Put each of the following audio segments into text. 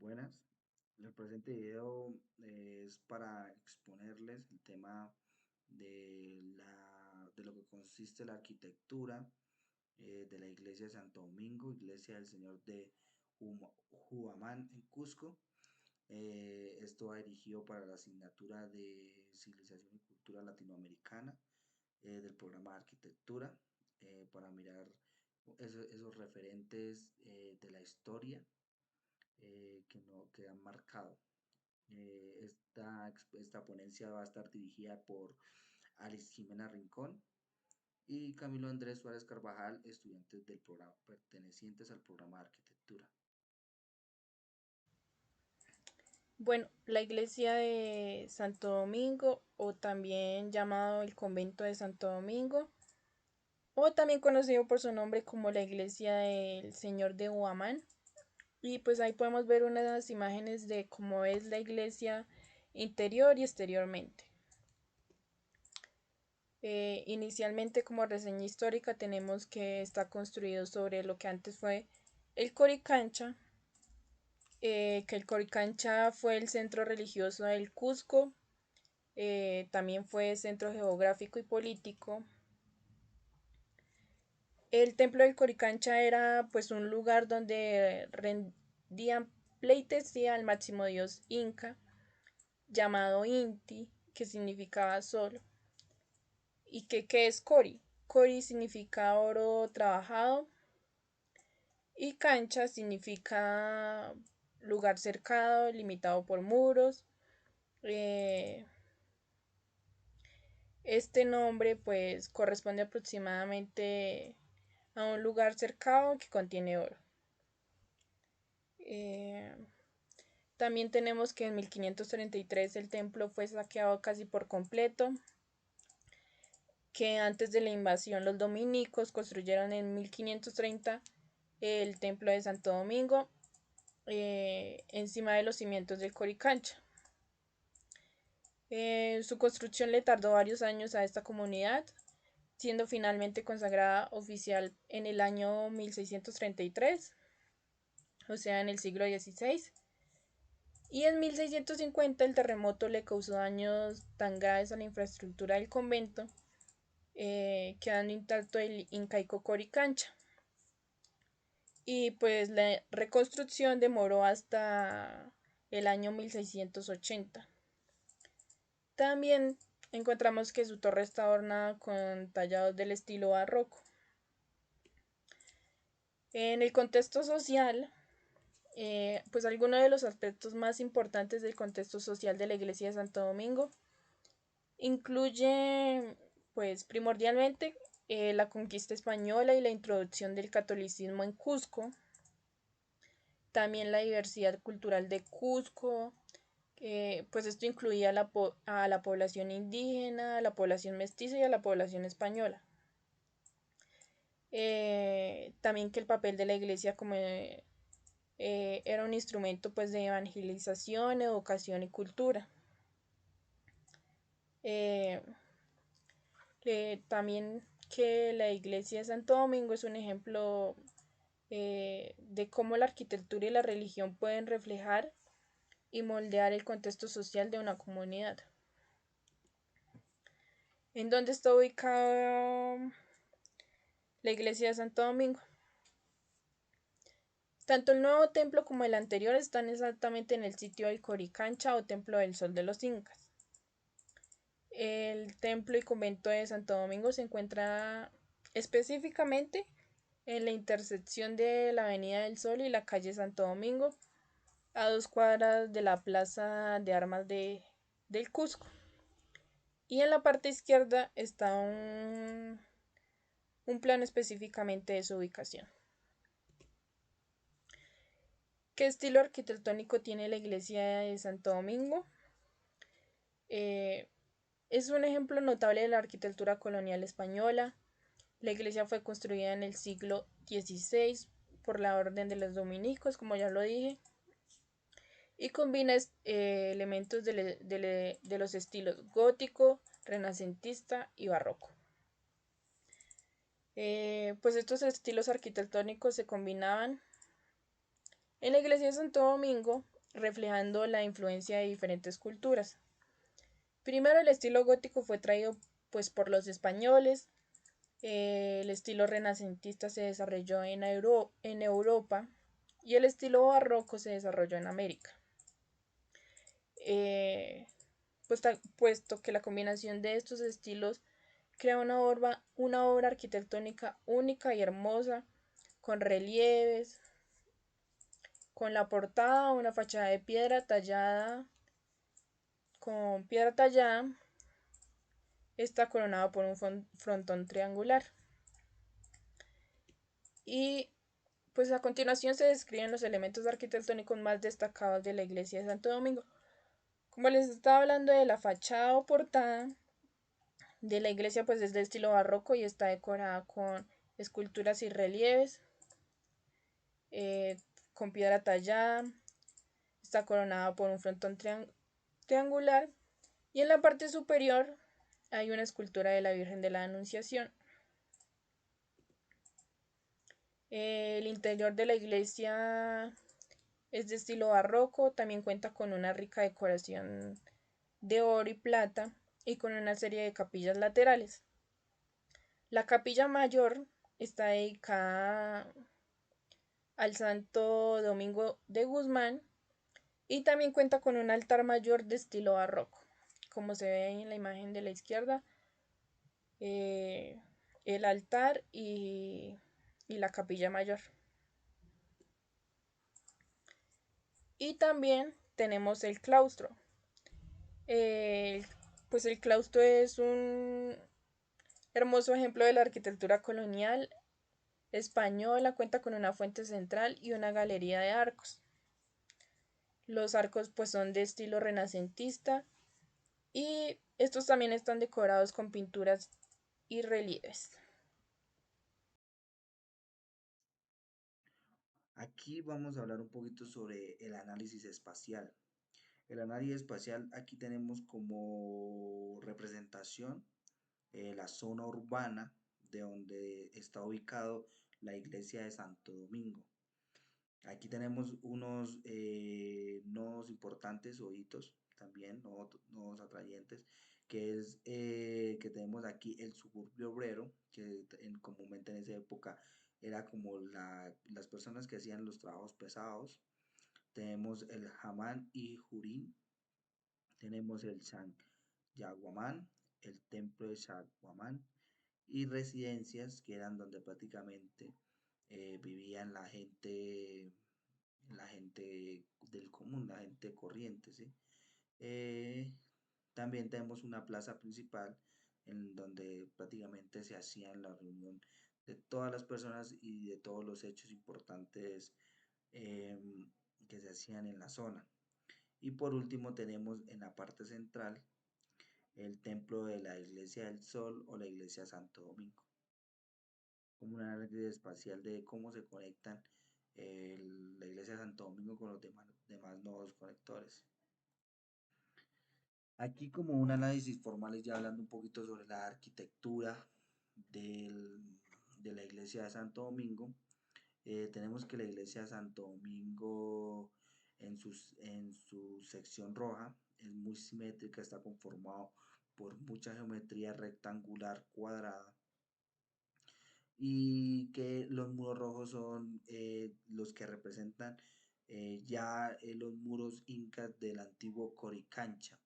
Buenas. El presente video es para exponerles el tema de lo que consiste la arquitectura de la iglesia de Santo Domingo, iglesia del Señor de Huamán en Cusco. Esto va dirigido para la asignatura de Civilización y Cultura Latinoamericana del programa de arquitectura, para mirar esos referentes de la historia que han marcado. Esta ponencia va a estar dirigida por Alice Jimena Rincón y Camilo Andrés Suárez Carvajal, estudiantes del programa pertenecientes al programa de arquitectura. Bueno, la iglesia de Santo Domingo, o también llamado el convento de Santo Domingo, o también conocido por su nombre como la iglesia del Señor de Huamán. Y pues ahí podemos ver unas imágenes de cómo es la iglesia interior y exteriormente. Inicialmente, como reseña histórica, tenemos que está construido sobre lo que antes fue el Coricancha, que el Coricancha fue el centro religioso del Cusco. También fue centro geográfico y político. El templo del Coricancha era pues un lugar donde rendían pleitesía al máximo dios inca, llamado Inti, que significaba sol. ¿Y qué es Cori? Cori significa oro trabajado y cancha significa lugar cercado, limitado por muros. Eh, Este nombre pues corresponde aproximadamente a un lugar cercado que contiene oro. Eh, También tenemos que en 1533 el templo fue saqueado casi por completo, que antes de la invasión los dominicos construyeron en 1530 el templo de Santo Domingo encima de los cimientos del Coricancha. Su construcción le tardó varios años a esta comunidad, siendo finalmente consagrada oficial en el año 1633, o sea, en el siglo XVI. Y en 1650 el terremoto le causó daños tan graves a la infraestructura del convento, quedando intacto el incaico Coricancha. Y pues la reconstrucción demoró hasta el año 1680. También encontramos que su torre está adornada con tallados del estilo barroco. En el contexto social, pues algunos de los aspectos más importantes del contexto social de la iglesia de Santo Domingo incluye, pues primordialmente, la conquista española y la introducción del catolicismo en Cusco, también la diversidad cultural de Cusco, pues esto incluía a la población indígena, a la población mestiza y a la población española. También que el papel de la iglesia como era un instrumento pues de evangelización, educación y cultura. Eh, También que la iglesia de Santo Domingo es un ejemplo de cómo la arquitectura y la religión pueden reflejar y moldear el contexto social de una comunidad. ¿En dónde está ubicada la iglesia de Santo Domingo? Tanto el nuevo templo como el anterior están exactamente en el sitio del Coricancha o Templo del Sol de los Incas. El templo y convento de Santo Domingo se encuentra específicamente en la intersección de la Avenida del Sol y la calle Santo Domingo, a 2 cuadras de la Plaza de Armas del Cusco. Y en la parte izquierda está un plano específicamente de su ubicación. ¿Qué estilo arquitectónico tiene la iglesia de Santo Domingo? Es un ejemplo notable de la arquitectura colonial española. La iglesia fue construida en el siglo XVI por la orden de los dominicos, como ya lo dije, y combina elementos de los estilos gótico, renacentista y barroco. Pues estos estilos arquitectónicos se combinaban en la iglesia de Santo Domingo, reflejando la influencia de diferentes culturas. Primero, el estilo gótico fue traído pues por los españoles. El estilo renacentista se desarrolló en Europa y el estilo barroco se desarrolló en América. Puesto que la combinación de estos estilos crea una obra arquitectónica única y hermosa, con relieves, con la portada, una fachada de piedra tallada, con piedra tallada, está coronado por un frontón triangular. Y pues a continuación se describen los elementos arquitectónicos más destacados de la iglesia de Santo Domingo. Como les estaba hablando de la fachada o portada de la iglesia, pues es de estilo barroco y está decorada con esculturas y relieves, eh, con piedra tallada, está coronada por un frontón triangular y en la parte superior hay una escultura de la Virgen de la Anunciación. El interior de la iglesia es de estilo barroco, también cuenta con una rica decoración de oro y plata y con una serie de capillas laterales. La capilla mayor está dedicada al Santo Domingo de Guzmán y también cuenta con un altar mayor de estilo barroco, como se ve en la imagen de la izquierda, eh, el altar y la capilla mayor. Y también tenemos el claustro. Eh, pues el claustro es un hermoso ejemplo de la arquitectura colonial española, cuenta con una fuente central y una galería de arcos. Los arcos pues son de estilo renacentista y estos también están decorados con pinturas y relieves. Aquí vamos a hablar un poquito sobre el análisis espacial. El análisis espacial aquí tenemos como representación la zona urbana de donde está ubicado la iglesia de Santo Domingo. Aquí tenemos unos nodos importantes o hitos también, nodos atrayentes, que es que tenemos aquí el suburbio obrero, que comúnmente en esa época era como las personas que hacían los trabajos pesados. Tenemos el Hamán y Jurín, tenemos el San Yaguamán, el templo de Yaguamán y residencias que eran donde prácticamente vivían la gente del común, la gente corriente, ¿sí? Eh, También tenemos una plaza principal en donde prácticamente se hacían la reunión de todas las personas y de todos los hechos importantes que se hacían en la zona. Y por último tenemos en la parte central el templo de la Iglesia del Sol o la Iglesia Santo Domingo, como un análisis espacial de cómo se conectan la Iglesia de Santo Domingo con los demás nodos conectores. Aquí como un análisis formal, ya hablando un poquito sobre la arquitectura de la Iglesia de Santo Domingo, tenemos que la Iglesia de Santo Domingo en su sección roja es muy simétrica, está conformado por mucha geometría rectangular cuadrada y que los muros rojos son los que representan los muros incas del antiguo Coricancha,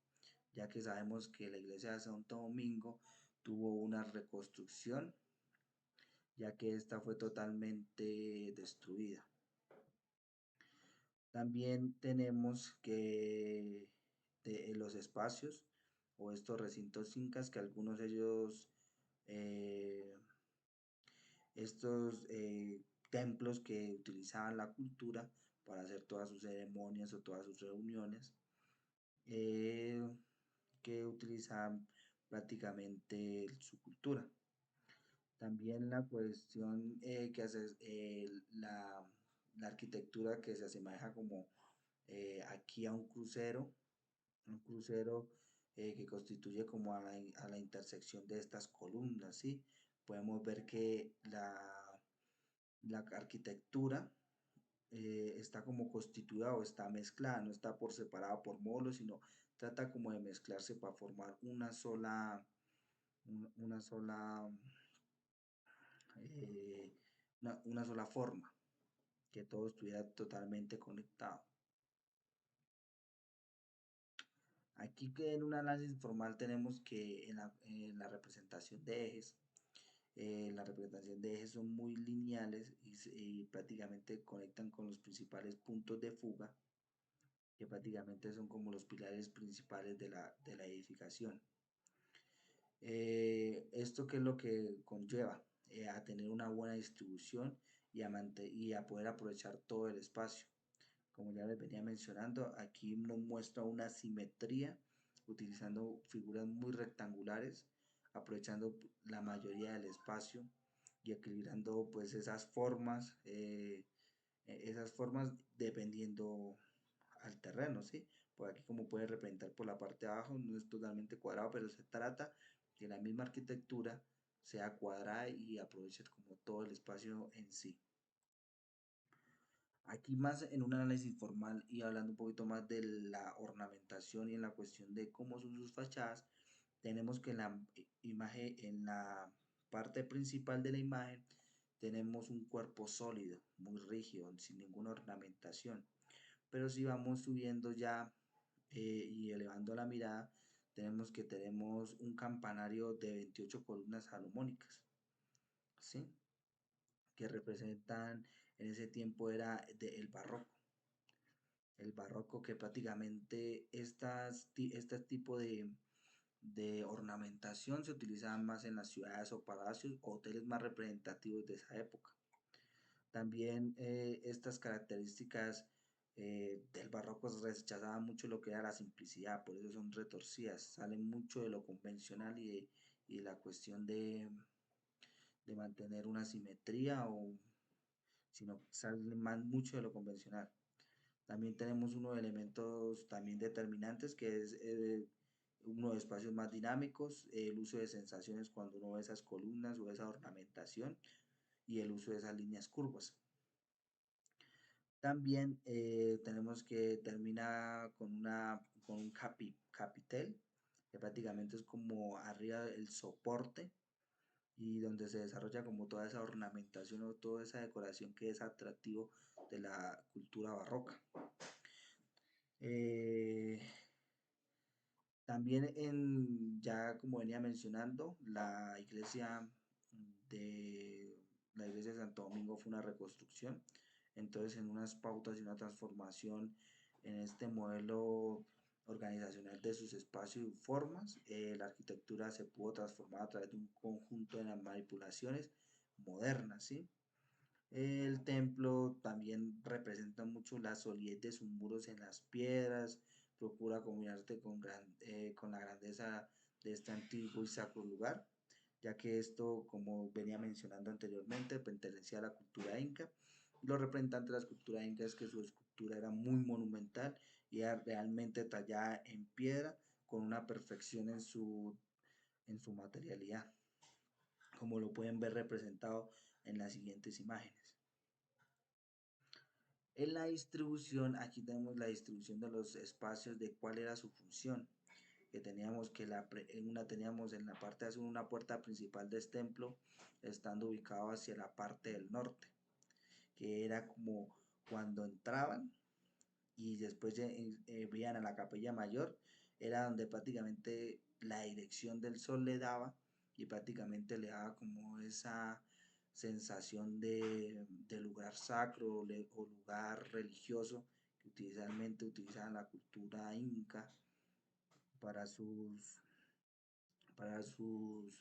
ya que sabemos que la iglesia de Santo Domingo tuvo una reconstrucción, ya que esta fue totalmente destruida. También tenemos que los espacios o estos recintos incas, que algunos de ellos eh, estos templos que utilizaban la cultura para hacer todas sus ceremonias o todas sus reuniones, eh, que utilizaban prácticamente su cultura. También la cuestión que hace la arquitectura que se asemeja como aquí a un crucero que constituye como a la intersección de estas columnas, ¿sí? Podemos ver que la arquitectura está como constituida o está mezclada, no está por separada por módulos, sino trata como de mezclarse para formar una sola, eh, una sola forma, que todo estuviera totalmente conectado. Aquí que en un análisis formal tenemos que en la representación de ejes, la representación de ejes son muy lineales y prácticamente conectan con los principales puntos de fuga, que prácticamente son como los pilares principales de la edificación. ¿Esto qué es lo que conlleva? A tener una buena distribución y a poder aprovechar todo el espacio. Como ya les venía mencionando, aquí nos muestra una simetría utilizando figuras muy rectangulares, aprovechando la mayoría del espacio y equilibrando pues esas formas dependiendo al terreno, ¿sí? Por aquí como puede representar por la parte de abajo, no es totalmente cuadrado, pero se trata que la misma arquitectura sea cuadrada y aproveche como todo el espacio en sí. Aquí más en un análisis formal y hablando un poquito más de la ornamentación y en la cuestión de cómo son sus fachadas, tenemos que en la imagen, en la parte principal de la imagen, tenemos un cuerpo sólido, muy rígido, sin ninguna ornamentación. Pero si vamos subiendo ya y elevando la mirada, tenemos un campanario de 28 columnas salomónicas, ¿sí? Que representan, en ese tiempo era el barroco. El barroco que prácticamente este tipo de ornamentación se utilizaban más en las ciudades o palacios o hoteles más representativos de esa época. También estas características del barroco rechazaban mucho lo que era la simplicidad, por eso son retorcidas, salen mucho de lo convencional y la cuestión de mantener una simetría, sino salen más mucho de lo convencional. También tenemos unos elementos también determinantes que es uno de espacios más dinámicos, el uso de sensaciones cuando uno ve esas columnas o esa ornamentación y el uso de esas líneas curvas. También tenemos que termina con un capitel, que prácticamente es como arriba el soporte y donde se desarrolla como toda esa ornamentación o toda esa decoración que es atractivo de la cultura barroca. Eh, También ya como venía mencionando, la iglesia de Santo Domingo fue una reconstrucción, entonces en unas pautas y una transformación en este modelo organizacional de sus espacios y formas, la arquitectura se pudo transformar a través de un conjunto de las manipulaciones modernas, ¿sí? El templo también representa mucho la solidez de sus muros en las piedras, procura combinarte con la grandeza de este antiguo y sacro lugar, ya que esto, como venía mencionando anteriormente, pertenecía a la cultura inca. Lo representante de la cultura inca es que su escultura era muy monumental y era realmente tallada en piedra con una perfección en su materialidad, como lo pueden ver representado en las siguientes imágenes. En la distribución, aquí tenemos la distribución de los espacios de cuál era su función. Que teníamos teníamos en la parte de azul una puerta principal del templo, estando ubicado hacia la parte del norte, que era como cuando entraban y después veían a la capilla mayor, era donde prácticamente la dirección del sol le daba y prácticamente le daba como esa sensación de lugar sacro o lugar religioso que usualmente utilizaban la cultura inca para para sus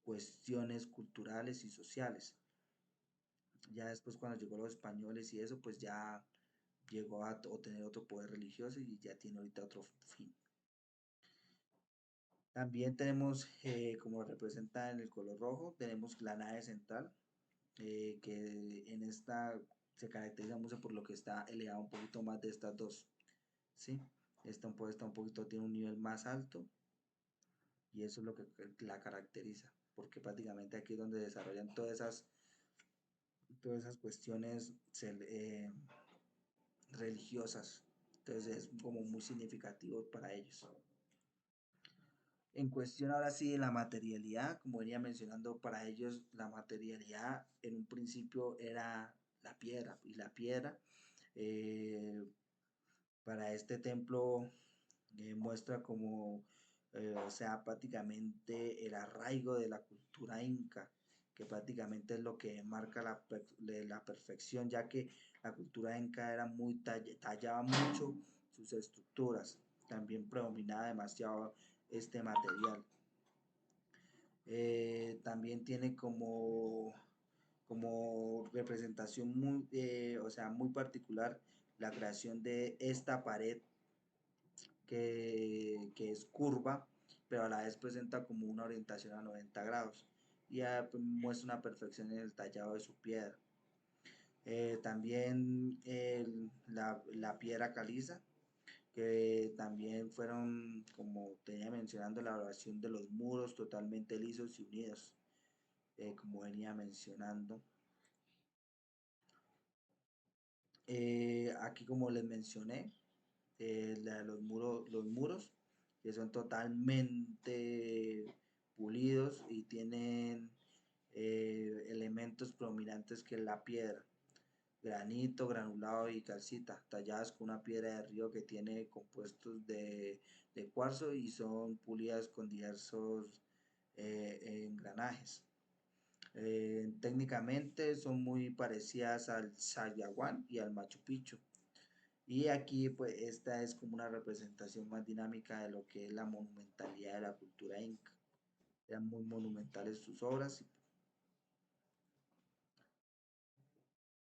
cuestiones culturales y sociales. Ya después cuando llegó los españoles y eso, pues ya llegó a tener otro poder religioso y ya tiene ahorita otro fin. También tenemos, como representa en el color rojo, tenemos la nave central, que en esta se caracteriza mucho por lo que está elevado un poquito más de estas dos, ¿sí? Esta está un poquito, tiene un nivel más alto y eso es lo que la caracteriza, porque prácticamente aquí es donde desarrollan todas esas cuestiones religiosas. Entonces es como muy significativo para ellos. En cuestión ahora sí de la materialidad, como venía mencionando, para ellos la materialidad en un principio era la piedra, y la piedra eh, para este templo muestra como, o sea, prácticamente el arraigo de la cultura inca, que prácticamente es lo que marca la perfección, ya que la cultura inca era muy tallaba mucho sus estructuras, también predominaba demasiado este material. También tiene como representación muy, o sea, muy particular la creación de esta pared que es curva, pero a la vez presenta como una orientación a 90 grados y muestra una perfección en el tallado de su piedra. También la piedra caliza, que también fueron, como tenía mencionando, la elaboración de los muros totalmente lisos y unidos, como venía mencionando. Aquí, como les mencioné, los muros que son totalmente pulidos y tienen elementos prominentes que es la piedra, granito, granulado y calcita, talladas con una piedra de río que tiene compuestos de cuarzo y son pulidas con diversos engranajes. Técnicamente son muy parecidas al Sayaguán y al Machu Picchu. Y aquí pues esta es como una representación más dinámica de lo que es la monumentalidad de la cultura inca. Eran muy monumentales sus obras.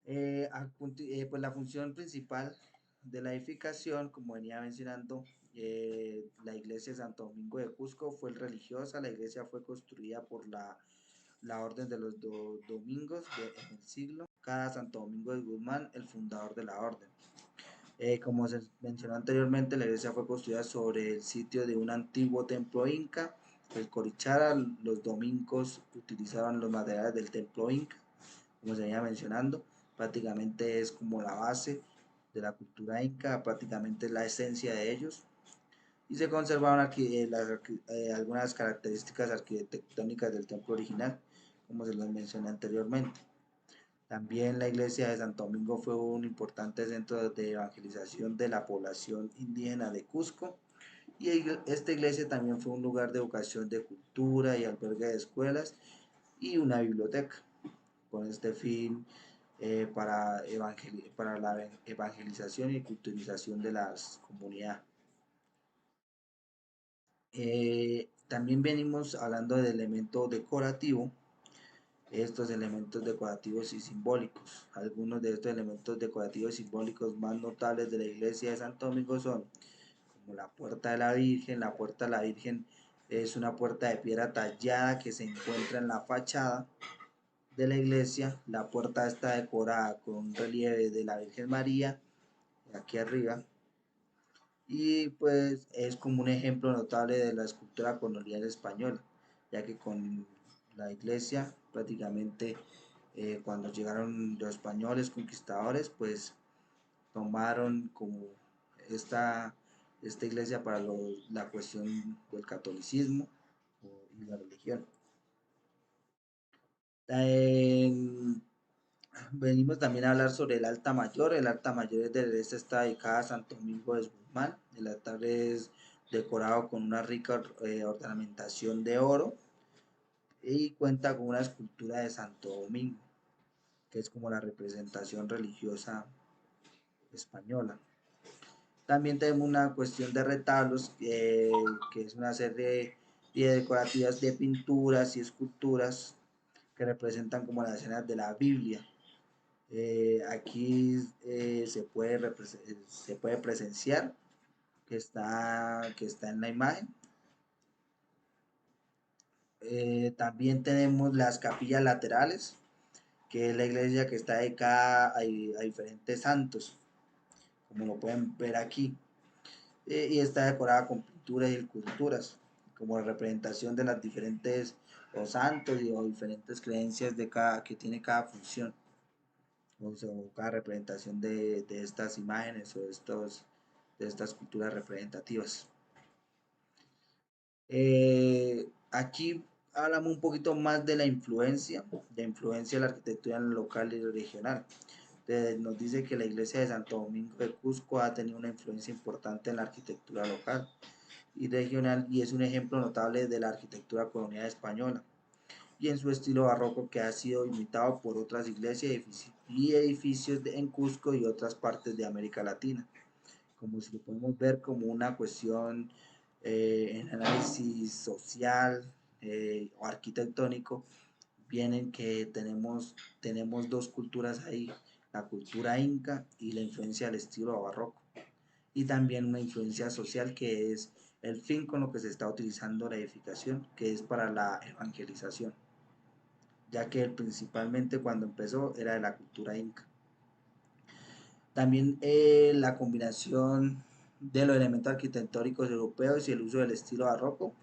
Pues la función principal de la edificación, como venía mencionando, la iglesia de Santo Domingo de Cusco fue religiosa. La iglesia fue construida por la orden de los domingos en el siglo. Cada Santo Domingo de Guzmán, el fundador de la orden. Como se mencionó anteriormente, la iglesia fue construida sobre el sitio de un antiguo templo inca, el Corichara. Los domingos utilizaban los materiales del templo inca, como se venía mencionando. Prácticamente es como la base de la cultura inca, prácticamente es la esencia de ellos. Y se conservaron algunas características arquitectónicas del templo original, como se los mencioné anteriormente. También la iglesia de Santo Domingo fue un importante centro de evangelización de la población indígena de Cusco, y esta iglesia también fue un lugar de educación de cultura y albergue de escuelas y una biblioteca, con este fin para la evangelización y culturización de las comunidades. También venimos hablando del elemento decorativo. Estos elementos decorativos y simbólicos. Algunos de estos elementos decorativos y simbólicos más notables de la iglesia de Santo Domingo son como la puerta de la Virgen. La puerta de la Virgen es una puerta de piedra tallada que se encuentra en la fachada de la iglesia. La puerta está decorada con un relieve de la Virgen María aquí arriba, y pues es como un ejemplo notable de la escultura colonial española, ya que con la iglesia prácticamente cuando llegaron los españoles conquistadores, pues tomaron como esta, esta iglesia para la cuestión del catolicismo y la religión. Venimos también a hablar sobre el altar mayor. El altar mayor del este está dedicada a Santo Domingo de Guzmán. El altar es decorado con una rica ornamentación de oro y cuenta con una escultura de Santo Domingo, que es como la representación religiosa española. También tenemos una cuestión de retablos, que es una serie de decorativas de pinturas y esculturas que representan como las escenas de la Biblia. Aquí se puede presenciar que está en la imagen. También tenemos las capillas laterales, que es la iglesia que está dedicada a diferentes santos, como lo pueden ver aquí, y está decorada con pinturas y esculturas, como representación de las diferentes o santos o diferentes creencias que tiene cada función. o sea, o cada representación de estas imágenes o de estas culturas representativas. Aquí hablamos un poquito más de la influencia de la arquitectura local y regional. Nos dice que la iglesia de Santo Domingo de Cusco ha tenido una influencia importante en la arquitectura local y regional y es un ejemplo notable de la arquitectura colonial española y en su estilo barroco que ha sido imitado por otras iglesias y edificios en Cusco y otras partes de América Latina, como si lo podemos ver como una cuestión en análisis social o arquitectónico, vienen que tenemos dos culturas ahí, la cultura inca y la influencia del estilo barroco, y también una influencia social que es el fin con lo que se está utilizando la edificación, que es para la evangelización, ya que principalmente cuando empezó era de la cultura inca. También la combinación de los elementos arquitectónicos europeos y el uso del estilo barroco,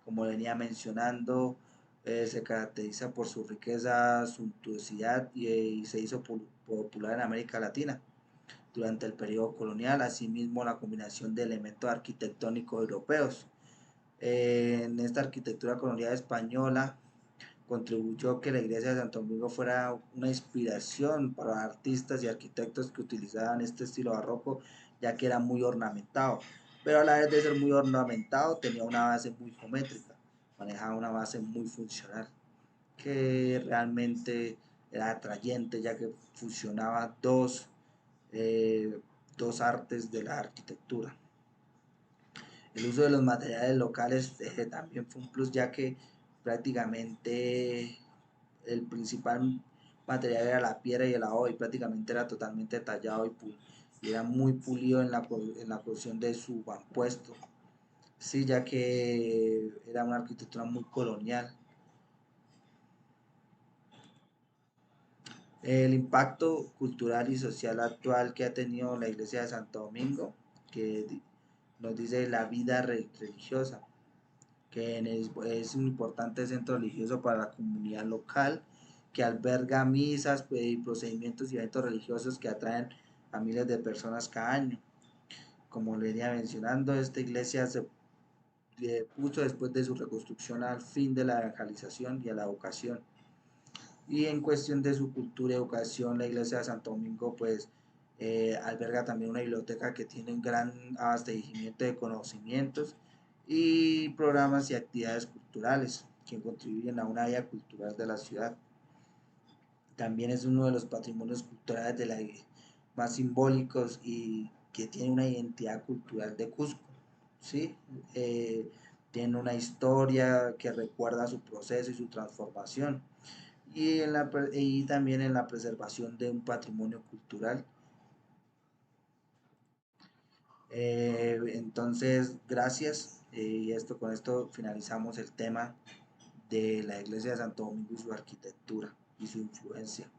como venía mencionando, se caracteriza por su riqueza, suntuosidad y se hizo popular en América Latina durante el periodo colonial, asimismo la combinación de elementos arquitectónicos europeos. En esta arquitectura colonial española contribuyó que la iglesia de Santo Domingo fuera una inspiración para artistas y arquitectos que utilizaban este estilo barroco, ya que era muy ornamentado, pero a la vez de ser muy ornamentado tenía una base muy geométrica, manejaba una base muy funcional, que realmente era atrayente, ya que fusionaba dos artes de la arquitectura. El uso de los materiales locales también fue un plus, ya que prácticamente el principal material era la piedra y el adobe y prácticamente era totalmente tallado y era muy pulido en la posición de su puesto, sí, ya que era una arquitectura muy colonial. El impacto cultural y social actual que ha tenido la iglesia de Santo Domingo, que nos dice la vida religiosa, que es un importante centro religioso para la comunidad local, que alberga misas y procedimientos y eventos religiosos que atraen a miles de personas cada año. Como le venía mencionando, esta iglesia se puso después de su reconstrucción al fin de la evangelización y a la educación. Y en cuestión de su cultura y educación, la iglesia de Santo Domingo pues alberga también una biblioteca que tiene un gran abastecimiento de conocimientos y programas y actividades culturales que contribuyen a una vida cultural de la ciudad. También es uno de los patrimonios culturales de más simbólicos y que tiene una identidad cultural de Cusco, ¿sí? Tiene una historia que recuerda su proceso y su transformación y también en la preservación de un patrimonio cultural. Entonces, gracias. Y con esto finalizamos el tema de la iglesia de Santo Domingo y su arquitectura y su influencia.